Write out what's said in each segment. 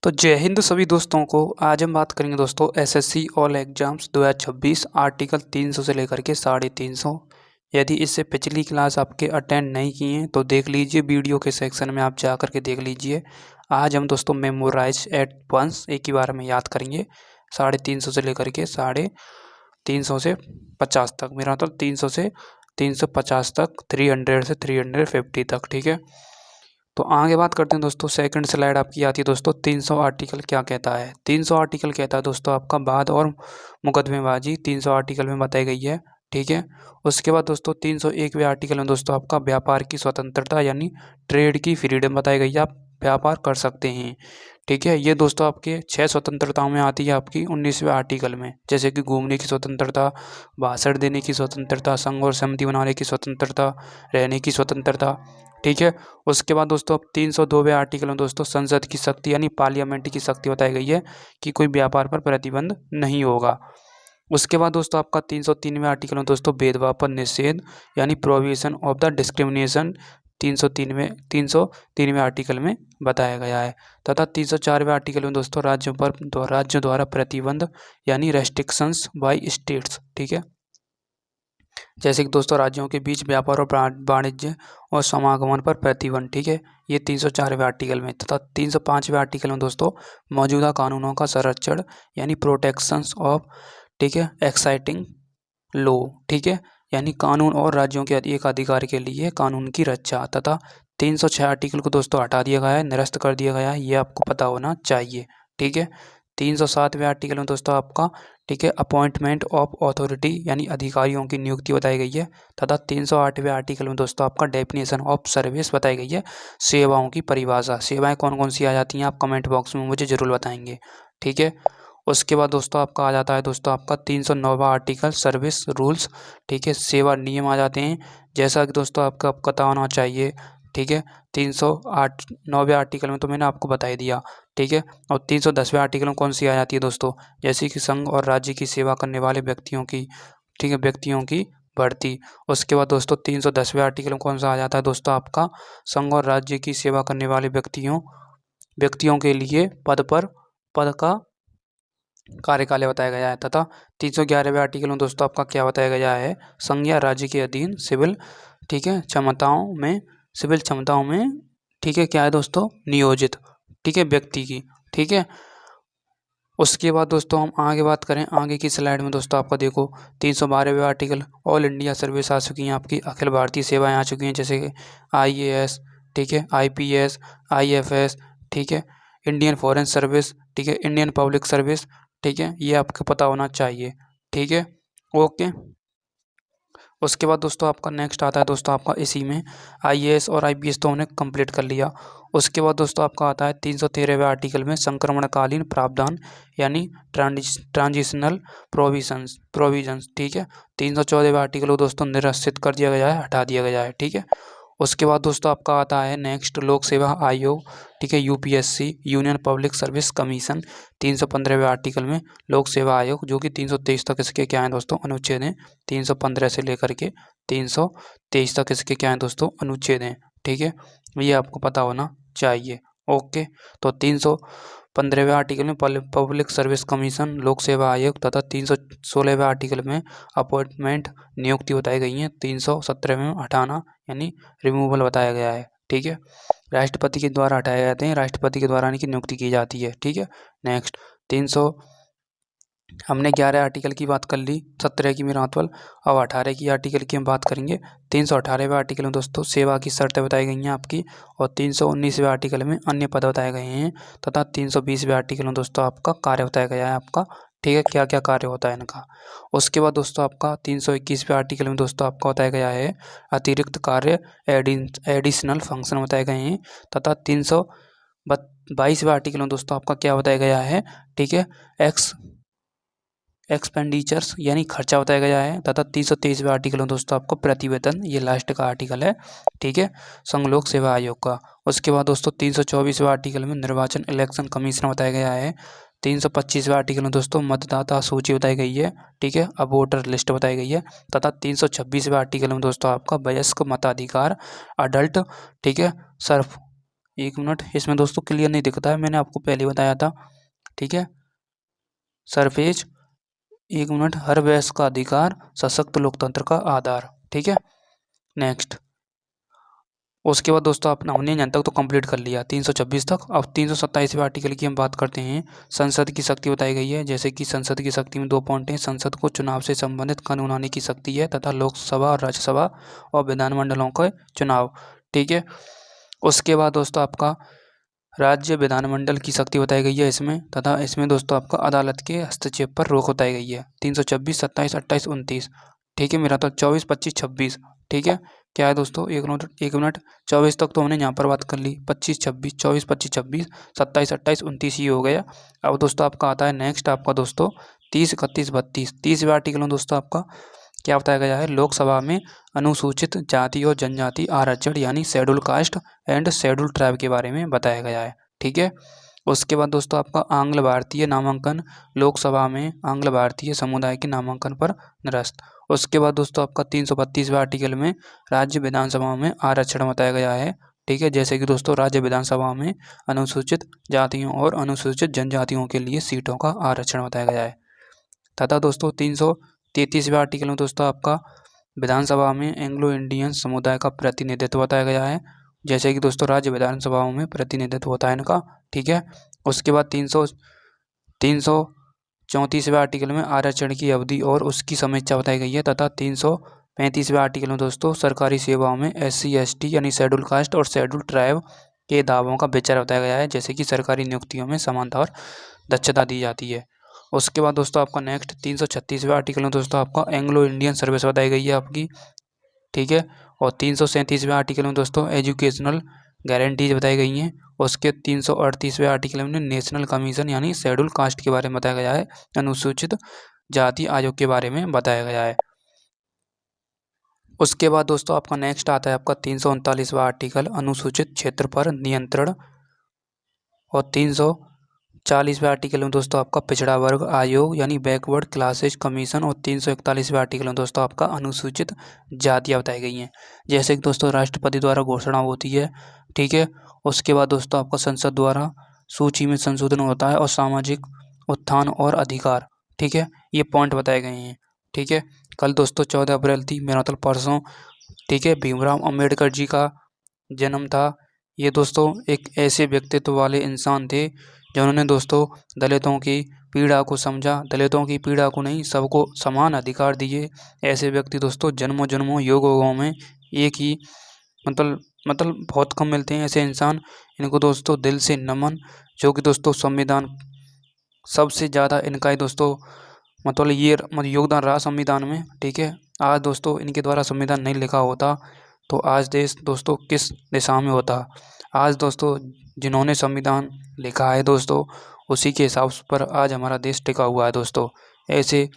तो जय हिंद सभी दोस्तों को। आज हम बात करेंगे दोस्तों एसएससी ऑल एग्जाम्स 2026 आर्टिकल 300 से लेकर के 350। यदि इससे पिछली क्लास आपके अटेंड नहीं किए हैं तो देख लीजिए, वीडियो के सेक्शन में आप जा कर के देख लीजिए। आज हम दोस्तों मेमोराइज एट वंस एक ही बार में याद करेंगे 350 से लेकर के 350 से 50 तक। मेरा मतलब 300 से 350 तक, 300 से 350 तक। ठीक है, तो आगे बात करते हैं दोस्तों। सेकंड स्लाइड आपकी आती है दोस्तों 300 आर्टिकल क्या कहता है। 300 आर्टिकल कहता है दोस्तों आपका वाद और मुकदमेबाजी 300 आर्टिकल में बताई गई है। ठीक है, उसके बाद दोस्तों 301वें आर्टिकल में दोस्तों आपका व्यापार की स्वतंत्रता यानी ट्रेड की फ्रीडम बताई गई है, आप व्यापार कर सकते हैं। ठीक है, ये दोस्तों आपके 6 स्वतंत्रताओं में आती है आपकी 19वें आर्टिकल में, जैसे कि घूमने की स्वतंत्रता, भाषण देने की स्वतंत्रता, संघ और समिति बनाने की स्वतंत्रता, रहने की स्वतंत्रता। ठीक है, उसके बाद दोस्तों अब 302वें आर्टिकल में दोस्तों संसद की शक्ति यानी पार्लियामेंट की शक्ति बताई गई है कि कोई व्यापार पर प्रतिबंध नहीं होगा। उसके बाद दोस्तों आपका 303वें आर्टिकल में दोस्तों भेदभाव पर निषेध यानी प्रोहिबिशन ऑफ द डिस्क्रिमिनेशन 303वें आर्टिकल में बताया गया है। तथा 304वें आर्टिकल में दोस्तों राज्यों द्वारा प्रतिबंध यानी रेस्ट्रिक्शंस बाय स्टेट्स। ठीक है, जैसे कि दोस्तों राज्यों के बीच व्यापार और वाणिज्य और समागमन पर प्रतिबंध। ठीक है, ये 304वें आर्टिकल में। तथा 305वें आर्टिकल में दोस्तों मौजूदा कानूनों का संरक्षण यानी प्रोटेक्शंस ऑफ, ठीक है, एक्साइटिंग लो। ठीक है, यानी कानून और राज्यों के एक अधिकार के लिए कानून की रक्षा। तथा 306 आर्टिकल को दोस्तों हटा दिया गया है, निरस्त कर दिया गया है, ये आपको पता होना चाहिए। ठीक है, 307वें आर्टिकल में दोस्तों आपका, ठीक है, अपॉइंटमेंट ऑफ अथॉरिटी यानी अधिकारियों की नियुक्ति बताई गई है। तथा 308वें आर्टिकल में दोस्तों आपका डेफिनेशन ऑफ सर्विस बताई गई है, सेवाओं की परिभाषा। सेवाएं कौन कौन सी आ जाती हैं आप कमेंट बॉक्स में मुझे ज़रूर बताएंगे। ठीक है, उसके बाद दोस्तों आपका आ जाता है दोस्तों आपका 309वां आर्टिकल सर्विस रूल्स। ठीक है, सेवा नियम आ जाते हैं, जैसा कि दोस्तों आपका पता होना चाहिए। ठीक है, 309वें आर्टिकल में तो मैंने आपको बता ही दिया। ठीक है, और 310वें आर्टिकल में कौन सी आ जाती है दोस्तों, जैसे कि संघ और राज्य की सेवा करने वाले व्यक्तियों की, ठीक है, व्यक्तियों की भर्ती। उसके बाद दोस्तों 310वें आर्टिकल में कौन सा आ जाता है दोस्तों आपका, संघ और राज्य की सेवा करने वाले व्यक्तियों के लिए पद का कार्यकाल बताया गया है। तथा 311वें आर्टिकल में दोस्तों आपका क्या बताया गया है, संघ या राज्य के अधीन सिविल, ठीक है, सिविल क्षमताओं में, ठीक है, क्या है दोस्तों, नियोजित, ठीक है, व्यक्ति की। ठीक है, उसके बाद दोस्तों हम आगे बात करें, आगे की स्लाइड में दोस्तों आपका देखो 312वें आर्टिकल ऑल इंडिया सर्विस आ चुकी हैं आपकी, अखिल भारतीय सेवाएं आ चुकी हैं, जैसे कि IAS, ठीक है, IPS, IFS, ठीक है, इंडियन फॉरेन सर्विस, ठीक है, इंडियन पब्लिक सर्विस। ठीक है, ये आपको पता होना चाहिए। ठीक है, ओके। उसके बाद दोस्तों आपका नेक्स्ट आता है दोस्तों आपका इसी में IAS और IPS तो हमने कंप्लीट कर लिया। उसके बाद दोस्तों आपका आता है 313वें आर्टिकल में संक्रमणकालीन प्रावधान यानी ट्रांजिशनल प्रोविजंस। ठीक है, 314वें आर्टिकल को दोस्तों निरसित कर दिया गया है, हटा दिया गया है। ठीक है, उसके बाद दोस्तों आपका आता है नेक्स्ट लोक सेवा आयोग, ठीक है, UPSC union public service commission 315वें आर्टिकल में लोक सेवा आयोग, जो कि 323 तक इसके क्या है दोस्तों, अनुच्छेद हैं। 315 से लेकर के 323 तक इसके क्या है दोस्तों, अनुच्छेद हैं। ठीक है, ये आपको पता होना चाहिए। ओके, तो 315वें आर्टिकल में पब्लिक सर्विस कमीशन लोक सेवा आयोग, तथा 316वें आर्टिकल में अपॉइंटमेंट नियुक्ति बताई गई है, 317 में हटाना यानी रिमूवल बताया गया है। ठीक है, राष्ट्रपति के द्वारा हटाए जाते हैं, राष्ट्रपति के द्वारा इनकी नियुक्ति की जाती है। ठीक है, नेक्स्ट 300 हमने 11 आर्टिकल की बात कर ली, 17 की मिरातवल। अब 18 की आर्टिकल की हम बात करेंगे। 318वें आर्टिकल में दोस्तों सेवा की शर्तें बताई गई हैं आपकी, और 319वें आर्टिकल में अन्य पद बताए गए हैं। तथा 320वें आर्टिकल में दोस्तों आपका कार्य बताया गया है आपका, ठीक है, क्या क्या कार्य होता है इनका। उसके बाद दोस्तों आपका 321वें आर्टिकल में दोस्तों आपका बताया गया है अतिरिक्त कार्य एडिशनल फंक्शन बताए गए हैं। तथा 322वें आर्टिकल में दोस्तों आपका क्या बताया गया है, ठीक है, एक्सपेंडिचर्स यानी खर्चा बताया गया है। तथा 323वें आर्टिकल में दोस्तों आपको प्रतिवेतन, ये लास्ट का आर्टिकल है, ठीक है, संघ लोक सेवा आयोग का। उसके बाद दोस्तों 324वें आर्टिकल में निर्वाचन इलेक्शन कमीशन बताया गया है। 325वें आर्टिकल में दोस्तों मतदाता सूची बताई गई है, ठीक है, अब वोटर लिस्ट बताई गई है। तथा 326वें आर्टिकल में दोस्तों आपका वयस्क मताधिकार अडल्ट, ठीक है, सर्फ एक मिनट, इसमें दोस्तों क्लियर नहीं दिखता है, मैंने आपको पहले बताया था। ठीक है, सरफेस, एक मिनट, हर वयस्क का अधिकार, सशक्त लोकतंत्र का आधार। ठीक है, नेक्स्ट। उसके बाद दोस्तों अपना हमने यहाँ तक तो कंप्लीट कर लिया 326 तक। अब 327वें आर्टिकल की हम बात करते हैं। संसद की शक्ति बताई गई है, जैसे कि संसद की शक्ति में 2 पॉइंट हैं। संसद को चुनाव से संबंधित कानून बनाने की शक्ति है तथा लोकसभा और राज्यसभा और विधानमंडलों का चुनाव। ठीक है, उसके बाद दोस्तों आपका राज्य विधानमंडल की शक्ति बताई गई है इसमें, तथा इसमें दोस्तों आपका अदालत के हस्तक्षेप पर रोक बताई गई है। 326, 27, 28, 29। ठीक है, मेरा तो 24, 25, 26। ठीक है, क्या है दोस्तों, एक मिनट, 24 तक तो हमने यहाँ पर बात कर ली, 25, 26, 24, 25, 26, 27, 28, 29 ही हो गया। अब दोस्तों आपका आता है नेक्स्ट आपका दोस्तों 30, 31, 32। 30वें आर्टिकल में दोस्तों आपका क्या बताया गया है, लोकसभा में अनुसूचित जाति और जनजाति आरक्षण यानी schedule caste and schedule tribe के बारे में बताया गया है। ठीक है, उसके बाद दोस्तों आपका आंग्ल भारतीय नामांकन, लोकसभा में आंग्ल भारतीय समुदाय के नामांकन पर निरस्त। उसके बाद दोस्तों आपका 332वें आर्टिकल में राज्य विधानसभा में आरक्षण बताया गया है। ठीक है, जैसे कि दोस्तों राज्य विधानसभा में अनुसूचित जातियों और अनुसूचित जनजातियों के लिए सीटों का आरक्षण बताया गया है। तथा दोस्तों 333वें आर्टिकल में दोस्तों आपका विधानसभा में एंग्लो इंडियन समुदाय का प्रतिनिधित्व बताया गया है, जैसे कि दोस्तों राज्य विधानसभाओं में प्रतिनिधित्व होता है इनका। ठीक है, उसके बाद 334वें आर्टिकल में आरक्षण की अवधि और उसकी समीक्षा बताई गई है। तथा 335वें आर्टिकल में दोस्तों सरकारी सेवाओं में SC ST यानी शेड्यूल कास्ट और शेड्यूल ट्राइब के दावों का विचार बताया गया है, जैसे कि सरकारी नियुक्तियों में समानता और दक्षता दी जाती है। उसके बाद दोस्तों आपका नेक्स्ट 336वें आर्टिकल में दोस्तों आपका एंग्लो इंडियन सर्विस बताई गई है आपकी। ठीक है, और 337वें आर्टिकल में दोस्तों एजुकेशनल गारंटीज बताई गई हैं। उसके 338वें आर्टिकल में नेशनल कमीशन यानी शेड्यूल कास्ट के बारे में बताया गया है, अनुसूचित जाति आयोग के बारे में बताया गया है। उसके बाद दोस्तों आपका नेक्स्ट आता है आपका 339वां आर्टिकल अनुसूचित क्षेत्र पर नियंत्रण, और 340वें आर्टिकल में दोस्तों आपका पिछड़ा वर्ग आयोग यानी बैकवर्ड क्लासेस कमीशन, और 341वें आर्टिकल में दोस्तों आपका अनुसूचित जातियाँ बताई गई हैं, जैसे कि दोस्तों राष्ट्रपति द्वारा घोषणा होती है। ठीक है, उसके बाद दोस्तों आपका संसद द्वारा सूची में संशोधन होता है, और सामाजिक उत्थान और अधिकार। ठीक है, ये पॉइंट बताए गए हैं। ठीक है, कल दोस्तों 14 अप्रैल थी, मेरा मतलब परसों। ठीक है, भीमराव अम्बेडकर जी का जन्म था। ये दोस्तों एक ऐसे व्यक्तित्व वाले इंसान थे जिन्होंने दोस्तों दलितों की पीड़ा को समझा, दलितों की पीड़ा को नहीं, सबको समान अधिकार दिए। ऐसे व्यक्ति दोस्तों जन्मों जन्मों युगों में एक ही मतलब बहुत कम मिलते हैं ऐसे इंसान। इनको दोस्तों दिल से नमन, जो कि दोस्तों संविधान सबसे ज़्यादा इनका ही दोस्तों ये योगदान रहा संविधान में। ठीक है, आज दोस्तों इनके द्वारा संविधान नहीं लिखा होता तो आज देश दोस्तों किस दिशा में होता। आज दोस्तों जिन्होंने संविधान लिखा है दोस्तों, उसी के हिसाब पर आज हमारा देश टिका हुआ है दोस्तों। ऐसे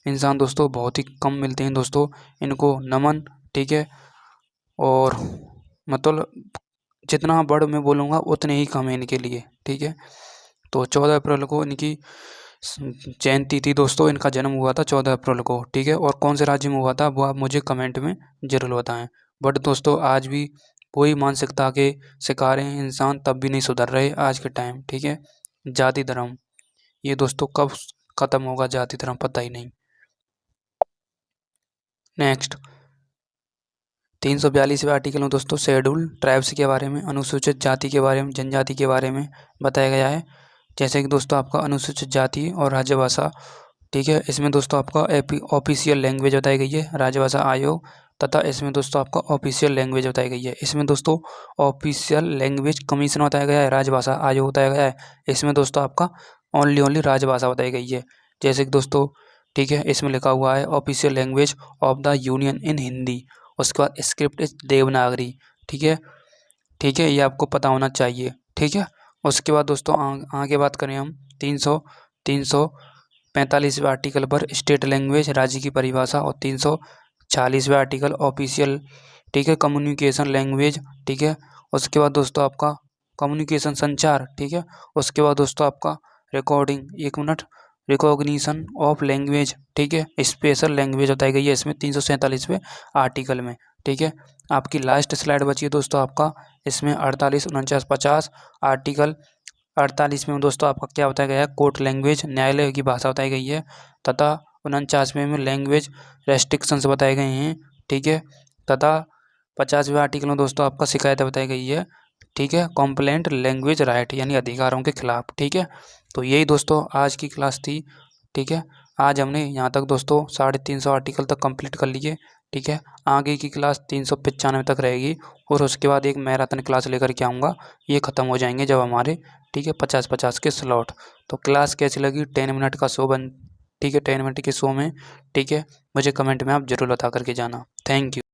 इंसान दोस्तों बहुत ही कम मिलते हैं दोस्तों, इनको नमन। ठीक है, और जितना बड़ मैं बोलूँगा उतने ही कम है इनके लिए। ठीक है, तो 14 अप्रैल को इनकी जयंती थी दोस्तों, इनका जन्म हुआ था 14 अप्रैल को। ठीक है, और कौन से राज्य में हुआ था वो आप मुझे कमेंट में ज़रूर बताएं। बट दोस्तों आज भी वही मानसिकता के शिकार हैं इंसान, तब भी नहीं सुधर रहे आज के टाइम। ठीक है, जाति धर्म, ये दोस्तों कब ख़त्म होगा जाति धर्म पता ही नहीं। नेक्स्ट 342वें आर्टिकल में दोस्तों शेड्यूल ट्राइब्स के बारे में, अनुसूचित जाति के बारे में, जनजाति के बारे में बताया गया है, जैसे कि दोस्तों आपका अनुसूचित जाति और राजभाषा। ठीक है, इसमें दोस्तों आपका ऑफिशियल लैंग्वेज बताई गई है राजभाषा आयोग, तथा इसमें दोस्तों आपका ऑफिशियल लैंग्वेज बताई गई है। इसमें दोस्तों ऑफिशियल लैंग्वेज कमीशन बताया गया है, राजभाषा आयोग बताया गया है। इसमें दोस्तों आपका ओनली राजभाषा बताई गई है, जैसे कि दोस्तों ठीक है इसमें लिखा हुआ है official language of the union in Hindi. उसके बाद स्क्रिप्ट इज देवनागरी। ठीक है, ये आपको पता होना चाहिए। ठीक है, उसके बाद दोस्तों आगे बात करें हम 345वें आर्टिकल पर स्टेट लैंग्वेज राज्य की परिभाषा, और 346वें आर्टिकल ऑफिशियल। ठीक है, कम्युनिकेशन लैंग्वेज। ठीक है, उसके बाद दोस्तों आपका कम्युनिकेशन संचार। ठीक है, उसके बाद दोस्तों आपका रिकॉर्डिंग, एक मिनट, रिकॉग्निशन ऑफ लैंग्वेज, ठीक है, स्पेशल लैंग्वेज बताई गई है इसमें 347वें आर्टिकल में, ठीक है। आपकी लास्ट स्लाइड बची है दोस्तों आपका इसमें 48, 49, 50 आर्टिकल 48 में दोस्तों आपका क्या बताया गया है, कोर्ट लैंग्वेज न्यायालय की भाषा बताई गई है, तथा 49वें में लैंग्वेज रेस्ट्रिक्शंस बताए गए हैं, ठीक है, तथा 50वें आर्टिकल में दोस्तों आपका शिकायत बताई गई है, ठीक है, कॉम्प्लेंट लैंग्वेज राइट यानी अधिकारों के खिलाफ, ठीक है। तो यही दोस्तों आज की क्लास थी, ठीक है। आज हमने यहाँ तक दोस्तों 350 आर्टिकल तक कंप्लीट कर लिए, ठीक है। आगे की क्लास 395 तक रहेगी और उसके बाद एक मैराथन क्लास लेकर के आऊँगा, ये ख़त्म हो जाएंगे जब हमारे, ठीक है, 50-50 के स्लॉट। तो क्लास कैसी लगी, 10 मिनट का शो ठीक है, 10 मिनट के शो में, ठीक है, मुझे कमेंट में आप ज़रूर बता करके जाना। Thank you.